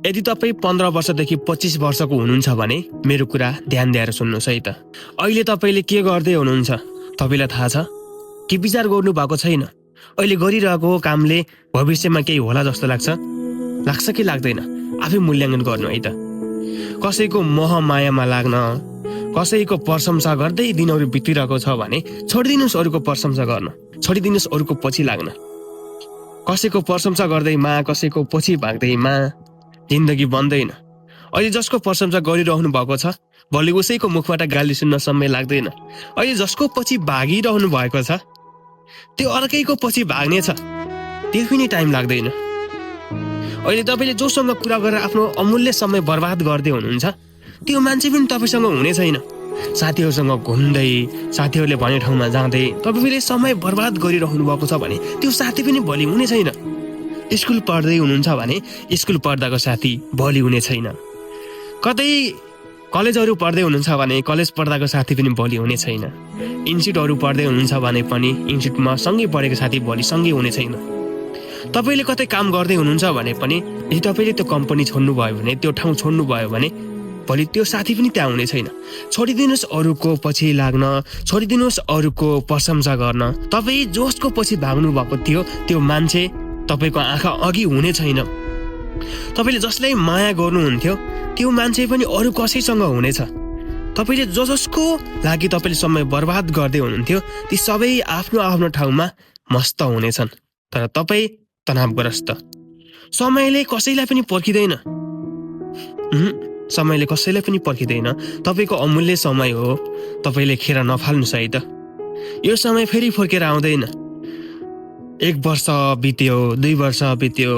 यदि तपाईँ 15 वर्षदेखि 25 वर्षको हुनुहुन्छ भने मेरो कुरा ध्यान दिएर सुन्नुहोस् है त। अहिले तपाईँले के गर्दै हुनुहुन्छ तपाईँलाई थाहा छ कि विचार गर्नु भएको छैन? अहिले गरिरहेको कामले भविष्यमा केही होला जस्तो लाग्छ कि लाग्दैन? आफै मूल्याङ्कन गर्नु है त। कसैको मोह मायामा लाग्न, कसैको प्रशंसा गर्दै दिनहरू बितिरहेको छ भने छोडिदिनुहोस् अरूको प्रशंसा गर्न, छोडिदिनुहोस् अरूको पछि लाग्न। कसैको प्रशंसा गर्दैमा, कसैको पछि भाग्दैमा जिन्दगी बन्दैन। अहिले जसको प्रशंसा गरिरहनु भएको छ भोलि उसैको मुखबाट गाली सुन्न समय लाग्दैन। अहिले जसको पछि भागिरहनु भएको छ त्यो अर्कैको पछि भाग्ने छ, त्यो पनि टाइम लाग्दैन। अहिले तपाईँले जोसँग कुरा गरेर आफ्नो अमूल्य समय बर्बाद गर्दै हुनुहुन्छ त्यो मान्छे पनि तपाईँसँग हुने छैन। साथीहरूसँग घुम्दै, साथीहरूले भने ठाउँमा जाँदै तपाईँले समय बर्बाद गरिरहनु भएको छ भने त्यो साथी पनि भोलि हुने छैन। स्कुल पढ्दै हुनुहुन्छ भने स्कुल पढ्दाको साथी भोलि हुने छैन। कतै कलेजहरू पढ्दै हुनुहुन्छ भने कलेज पढ्दाको साथी पनि भोलि हुने छैन। इन्स्टिट्युटहरू पढ्दै हुनुहुन्छ भने पनि इन्स्टिट्युटमा सँगै पढेको साथी भोलि सँगै हुने छैन। तपाईँले कतै काम गर्दै हुनुहुन्छ भने पनि यदि तपाईँले त्यो कम्पनी छोड्नुभयो भने, त्यो ठाउँ छोड्नुभयो भने भोलि त्यो साथी पनि त्यहाँ हुने छैन। छोडिदिनुहोस् अरूको पछि लाग्न, छोडिदिनुहोस् अरूको प्रशंसा गर्न। तपाईँ जसको पछि भाग्नु भएको थियो त्यो मान्छे तपाईँको आँखा अघि हुने छैन। तपाईँले जसलाई माया गर्नुहुन्थ्यो त्यो मान्छे पनि अरू कसैसँग हुनेछ। तपाईँले जसको लागि तपाईँले समय बर्बाद गर्दै हुनुहुन्थ्यो ती सबै आफ्नो आफ्नो ठाउँमा मस्त हुनेछन्। तर तपाईँ तनावग्रस्त। समयले कसैलाई पनि पर्खिँदैन। समयले कसैलाई पनि पर्खिँदैन। तपाईँको अमूल्य समय हो, तपाईँले खेर नफाल्नुहोस् है त। यो समय फेरि फर्केर आउँदैन। 1 वर्ष बित्यो, 2 वर्ष बित्यो,